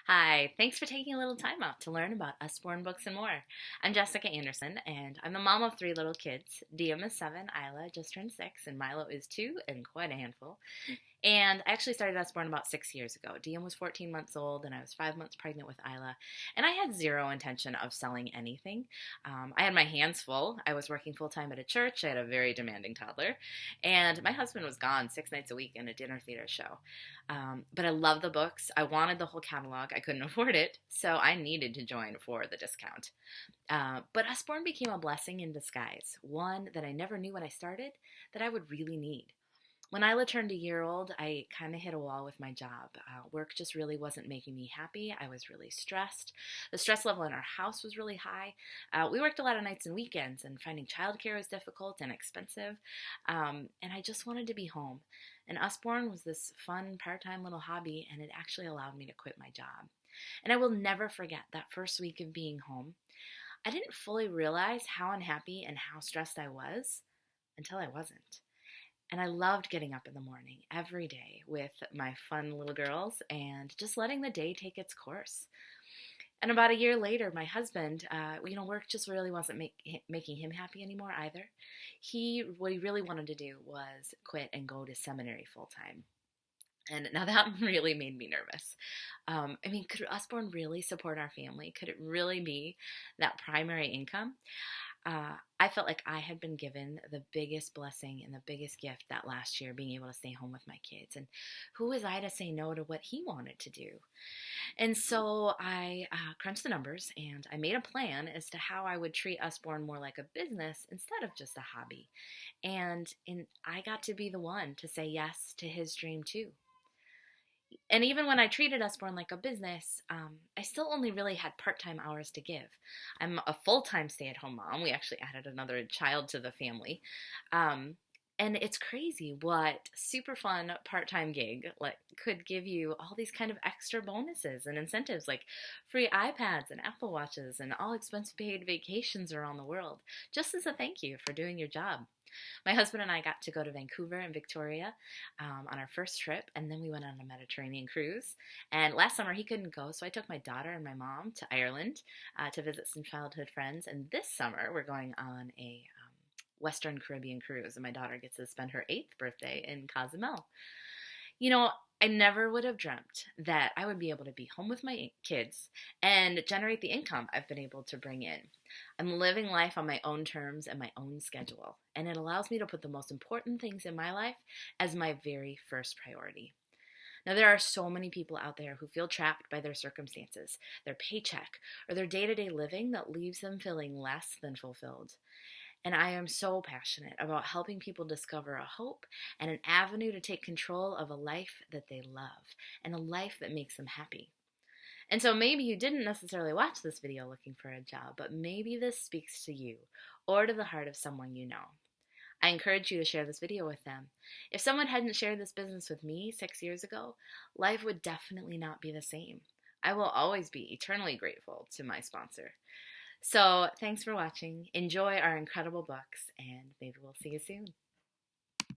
Hi, thanks for taking a little time out to learn about Usborne Books and More. I'm Jessica Anderson, and I'm the mom of three little kids. Diem is 7, Isla just turned 6, and Milo is 2 and quite a handful. And I actually started Usborne about 6 years ago. Diem was 14 months old, and I was 5 months pregnant with Isla. And I had zero intention of selling anything. I had my hands full. I was working full time at a church. I had a very demanding toddler. And my husband was gone 6 nights a week in a dinner theater show. But I love the books. I wanted the whole catalog. I couldn't afford it, so I needed to join for the discount. But Usborne became a blessing in disguise, one that I never knew when I started that I would really need. When Isla turned a year old, I kind of hit a wall with my job. Work just really wasn't making me happy. I was really stressed. The stress level in our house was really high. We worked a lot of nights and weekends, and finding childcare was difficult and expensive. And I just wanted to be home. And Usborne was this fun part-time little hobby, and it actually allowed me to quit my job. And I will never forget that first week of being home. I didn't fully realize how unhappy and how stressed I was until I wasn't. And I loved getting up in the morning every day with my fun little girls and just letting the day take its course. And about a year later, my husband, work just really wasn't making him happy anymore either. What he really wanted to do was quit and go to seminary full time. And now that really made me nervous. Could Usborne really support our family? Could it really be that primary income? I felt like I had been given the biggest blessing and the biggest gift that last year, being able to stay home with my kids. And who was I to say no to what he wanted to do? And so I crunched the numbers and I made a plan as to how I would treat Usborne more like a business instead of just a hobby. And I got to be the one to say yes to his dream too. And even when I treated Usborne like a business, I still only really had part-time hours to give. I'm a full-time stay-at-home mom. We actually added another child to the family. And it's crazy what super fun part-time gig could give you all these kind of extra bonuses and incentives like free iPads and Apple Watches and all expense paid vacations around the world, just as a thank you for doing your job. My husband and I got to go to Vancouver and Victoria on our first trip, and then we went on a Mediterranean cruise. And last summer he couldn't go, so I took my daughter and my mom to Ireland to visit some childhood friends. And this summer we're going on a Western Caribbean cruise, and my daughter gets to spend her 8th birthday in Cozumel. You know, I never would have dreamt that I would be able to be home with my kids and generate the income I've been able to bring in. I'm living life on my own terms and my own schedule, and it allows me to put the most important things in my life as my very first priority. Now, there are so many people out there who feel trapped by their circumstances, their paycheck, or their day-to-day living that leaves them feeling less than fulfilled. And I am so passionate about helping people discover a hope and an avenue to take control of a life that they love and a life that makes them happy. And so maybe you didn't necessarily watch this video looking for a job, but maybe this speaks to you or to the heart of someone you know. I encourage you to share this video with them. If someone hadn't shared this business with me 6 years ago, life would definitely not be the same. I will always be eternally grateful to my sponsor. So thanks for watching. Enjoy our incredible books, and maybe we'll see you soon.